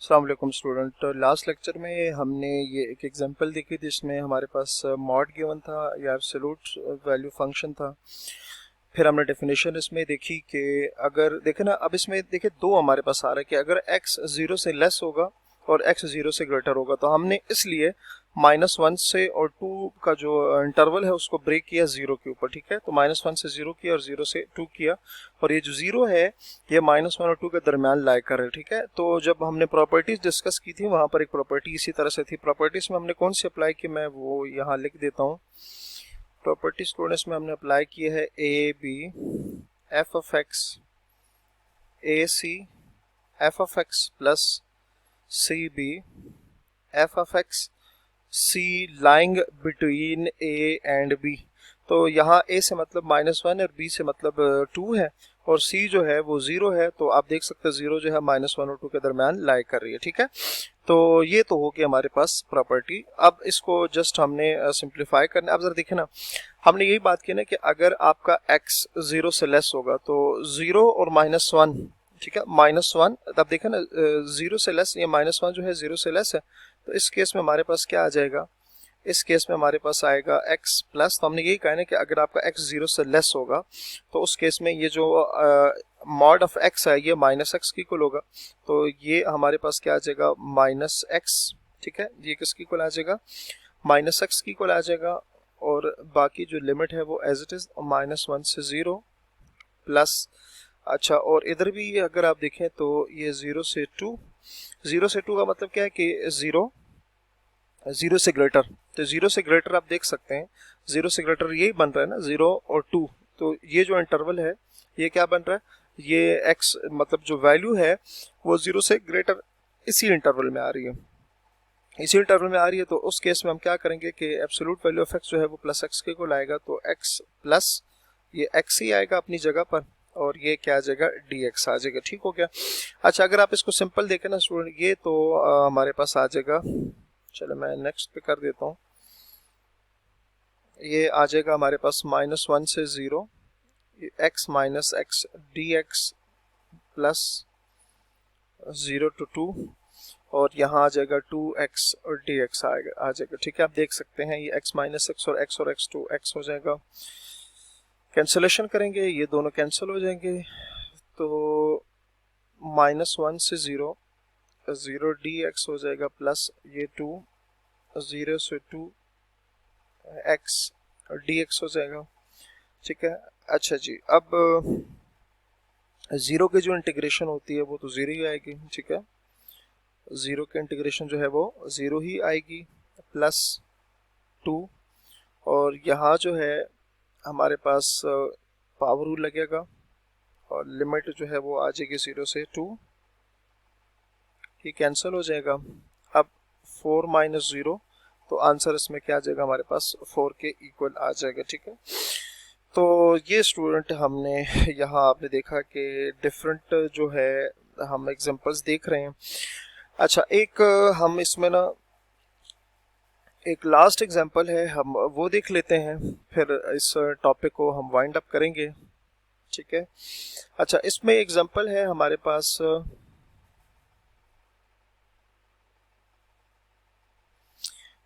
अस्सलाम वालेकुम student. Last lecture में हमने ये एक एग्जांपल देखी थी जिसमें हमारे पास मॉड गिवन था या एब्सोल्यूट वैल्यू फंक्शन था। फिर हमने डेफिनेशन इसमें देखी कि अगर देखे ना, अब इसमें देखे दो हमारे पास आ रहा है कि अगर x 0 से लेस होगा और x 0 से ग्रेटर होगा, तो हमने इसलिए -1 से और 2 का जो इंटरवल है उसको ब्रेक किया 0 के ऊपर। ठीक है, तो -1 से 0 किया और 0 से 2 किया, और ये जो 0 है ये -1 और 2 के दरमियान लाई कर है। ठीक है, तो जब हमने प्रॉपर्टीज डिस्कस की थी वहां पर एक प्रॉपर्टी इसी तरह से थी। प्रॉपर्टीज में हमने कौन सी अप्लाई की, मैं वो यहाँ लिख देता हूँ। प्रॉपर्टी स्टूडेंट्स में हमने अप्लाई किए है a b f of x a c f of x plus c b f of x c lying between a and b. तो यहाँ ए से मतलब -1 और बी से मतलब 2 है, और सी जो है वो 0 है। तो आप देख सकते हैं 0 जो है -1 और 2 के दरमियान लाई कर रही है। ठीक है, तो ये तो हो गया हमारे पास प्रॉपर्टी। अब इसको जस्ट हमने सिंप्लीफाई करना। अब जरा देखें ना, हमने यही बात की ना कि अगर आपका x 0 से लेस होगा तो 0 और -1, ठीक है, -1, तब देखें ना 0 से लेस, ये -1 जो है 0 से लेस है, तो इस केस में हमारे पास क्या आ जाएगा, इस केस में हमारे पास आएगा x प्लस। तो हमने यही कहा ना कि अगर आपका x 0 से लेस होगा तो उस केस में ये जो मॉड ऑफ x है ये -x की इक्वल होगा। तो ये हमारे पास क्या आ जाएगा, -x। ठीक है, ये किसकी इक्वल आ जाएगा, -x की इक्वल आ जाएगा, और बाकी जो लिमिट है वो एज इट इज -1 से 0 प्लस। अच्छा, और इधर भी अगर आप देखें तो ये 0 से 2, 0 से 2 का मतलब क्या है कि 0 से ग्रेटर। तो 0 से ग्रेटर आप देख सकते हैं, 0 से ग्रेटर यही बन रहा है ना, 0 और 2। तो ये जो इंटरवल है ये क्या बन रहा है, ये x मतलब जो वैल्यू है वो 0 से ग्रेटर इसी इंटरवल में आ रही है, इसी इंटरवल में आ रही है। तो उस केस में हम क्या करेंगे कि एब्सोल्यूट वैल्यू ऑफ x जो है वो प्लस x के को लाएगा, तो x प्लस ये x ही आएगा अपनी जगह पर, और ये क्या आ जाएगा, dx आ जाएगा। ठीक हो गया। अच्छा, अगर आप इसको सिंपल देखें ना स्टूडेंट, ये तो हमारे पास आ जाएगा, चलो मैं नेक्स्ट पे कर देता हूँ। ये आ जाएगा हमारे पास -1 से 0 x minus x D x plus 0 to 2, और यहाँ आ जाएगा 2x और dx आ जाएगा। ठीक है, आप देख सकते हैं ये x माइनस एक्स और x 2 x हो जाएगा। कैंसलेशन करेंगे, ये दोनों कैंसिल हो जाएंगे, तो -1 से 0 0 dx हो जाएगा प्लस ये 2 0 से 2 x dx हो जाएगा। ठीक है, अच्छा जी, अब 0 की जो इंटीग्रेशन होती है वो तो 0 ही आएगी। ठीक है, 0 की इंटीग्रेशन जो है वो 0 ही आएगी प्लस 2, और यहाँ जो है हमारे पास पावर रूल लगेगा, और लिमिट जो है वो आ जाएगी 0 से 2, ये कैंसिल हो जाएगा। अब 4 माइनस 0, तो आंसर इसमें क्या आ जाएगा, हमारे पास 4 के इक्वल आ जाएगा। ठीक है, तो ये स्टूडेंट हमने यहाँ आपने देखा कि डिफरेंट जो है हम एग्जांपल्स देख रहे हैं। अच्छा, एक हम इसमें ना एक लास्ट एग्जांपल है, हम वो देख लेते हैं, फिर इस टॉपिक को हम वाइंड अप करेंगे। ठीक है, अच्छा, इसमें एग्जांपल है हमारे पास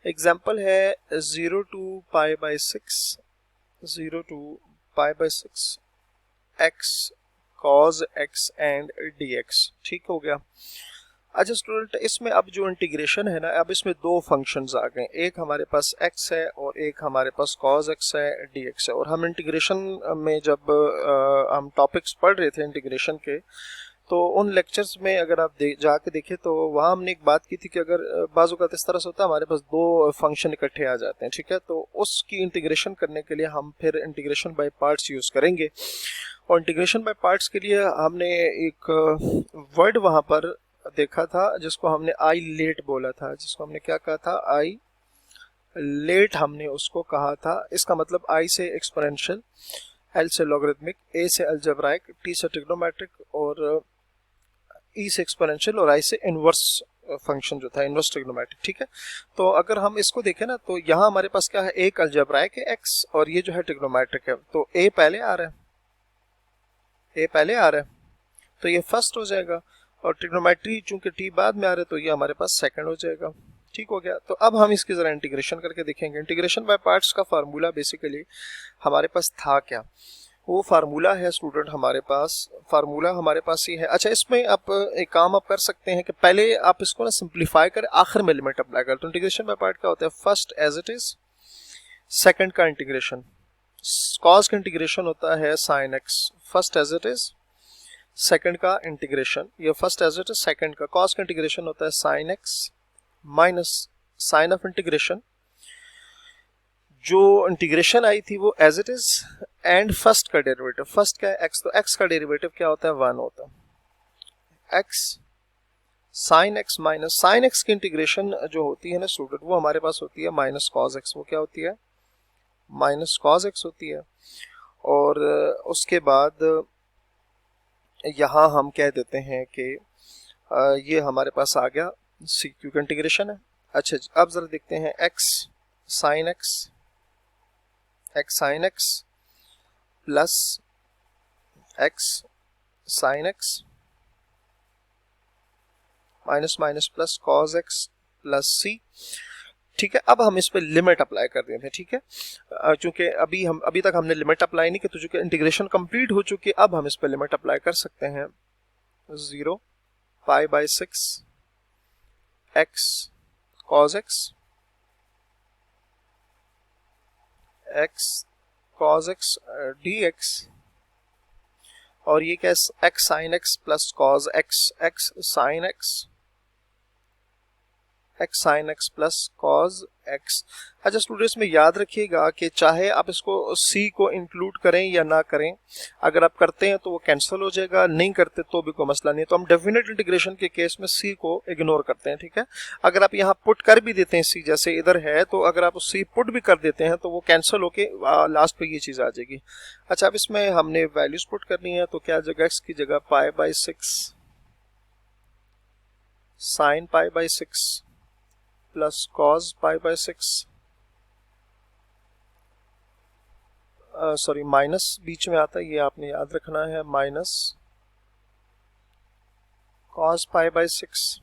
एग्जांपल है 0 to π/6 0 to π/6 x cos x and dx। ठीक हो गया। अच्छा स्टूडेंट, इसमें अब जो इंटीग्रेशन है ना, अब इसमें दो फंक्शंस आ गए, एक हमारे पास x है और एक हमारे पास cos x है, dx है। और हम इंटीग्रेशन में जब हम टॉपिक्स पढ़ रहे थे इंटीग्रेशन के, तो उन लेक्चर्स में अगर आप जाके देखें तो वहाँ हमने एक बात की थी कि अगर बाजू का इस तरह से होता है हमारे पास दो फंक्शन इकट्ठे आ जाते हैं। ठीक है, तो उसकी इंटीग्रेशन करने के लिए हम फिर इंटीग्रेशन बाय पार्ट्स यूज़ करेंगे, और इंटीग्रेशन बाय पार्ट्स के लिए हमने एक वर्ड वहाँ पर देखा था जिसको हमने आई लेट बोला था, जिसको हमने क्या कहा था, आई लेट हमने उसको कहा था। इसका मतलब आई से एक्सपोनेंशियल, एल से लॉगरिथमिक, ए से अलजेब्राइक, टी से ट्रिग्नोमेट्रिक, और ई से एक्सपोनेंशियल, और आई से इनवर्स फंक्शन जो था इनवर्स ट्रिग्नोमेट्रिक। ठीक है, तो अगर हम इसको देखें ना, तो यहाँ हमारे पास क्या है, एक अलजेब्राइक है एक्स और ये जो है ट्रिग्नोमेट्रिक है। तो ए पहले आ रहा है, ए पहले आ रहा है, तो ये फर्स्ट हो जाएगा, और ट्रिग्नोमेट्री चूंकि टी बाद में आ रहे तो ये हमारे पास सेकंड हो जाएगा। ठीक हो गया। तो अब हम इसकी ज़रा इंटीग्रेशन करके देखेंगे। इंटीग्रेशन बाय पार्ट्स का फार्मूला बेसिकली हमारे पास था क्या, वो फार्मूला है स्टूडेंट हमारे पास ही है। अच्छा, इसमें आप एक काम आप कर सकते हैं कि पहले आप इसको ना सिंप्लीफाई करें, आखिर में लिमिट अप्लाई करें। तो इंटीग्रेशन बाय पार्ट क्या होता है, first as it is, second का इंटीग्रेशन, कॉस का इंटीग्रेशन होता है sine x, first as it is, second का इंटीग्रेशन, ये first as it is, second का कॉस का इंटीग्रेशन होता है sine x minus sine of integration, जो इंटीग्रेशन आई थी वो as it is, and first का डेरिवेटिव, फर्स्ट का एक्स, तो एक्स का डेरिवेटिव क्या होता है, 1 होता है। X sine x minus sine x की इंटीग्रेशन जो होती है ना स्टूडेंट, वो हमारे पास होती है माइनस कॉस एक्स, वो क्या होती है, माइनस कॉस एक्स होती है। और उसके बाद यहाँ हम कह देते हैं कि ये हमारे पास आ गया सी क्यू का इंटीग्रेशन है। अच्छा, अब जरा देखते हैं X sine X plus X sine x minus minus plus cos X plus C. ठीक है, अब हम इस पे लिमिट अप्लाई कर देते हैं। ठीक है, चूंकि अभी तक हमने लिमिट अप्लाई नहीं की, तो चूंकि इंटीग्रेशन कंप्लीट हो चुकी है, अब हम इस पे लिमिट अप्लाई कर सकते हैं। 0 पाई by 6 x cos x cos x dx, और ये क्या है, x sin x plus cos x sin x plus cos x। अच्छा स्टूडेंट्स में याद रखिएगा कि चाहे आप इसको c को इंक्लूड करें या ना करें, अगर आप करते हैं तो वो कैंसिल हो जाएगा, नहीं करते तो भी कोई मसला नहीं। तो हम डेफिनेट इंटीग्रेशन के केस में c को इग्नोर करते हैं। ठीक है, अगर आप यहाँ पुट कर भी देते हैं c, जैसे इधर है, तो अगर आप c पुट भी कर देते हैं तो वो कैंसिल होके लास्ट पे ये चीज़ आ जाएगी। अच्छा, अब इसमें हमने वैल्यूज पुट करनी है, तो क्या जगह x की जगह pi by 6 sine pi by 6 plus cos pi by 6, sorry minus बीच में आता है, ये आपने याद रखना है, minus cos pi by 6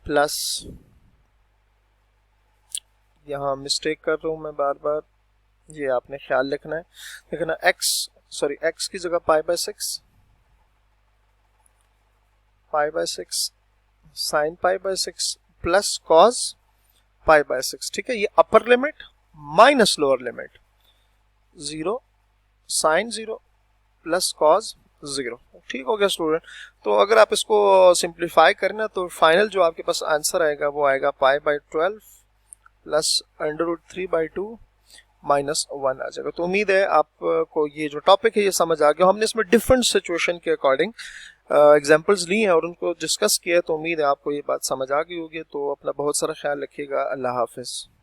plus, यहाँ मिस्टेक कर रहा हूं मैं बार बार, ये आपने ख्याल रखना है, देखना एक्स की जगह pi by 6 sine pi by 6 plus cos pi by 6। ठीक है, ये upper limit minus lower limit, 0 sine 0 plus cos 0। ठीक हो गया स्टूडेंट। तो अगर आप इसको सिंप्लीफाई करना तो फाइनल जो आपके पास आंसर आएगा वो आएगा पाई बाई 12 प्लस √3/2 माइनस 1 आ जाएगा। तो उम्मीद है आपको ये जो टॉपिक है ये समझ आ गया। हमने इसमें डिफरेंट सिचुएशन के अकॉर्डिंग एग्जाम्पल्स ली हैं और उनको डिस्कस किया, तो उम्मीद है आपको ये बात समझ आ गई होगी। तो अपना बहुत सारा ख्याल रखिएगा। अल्लाह हाफिज़।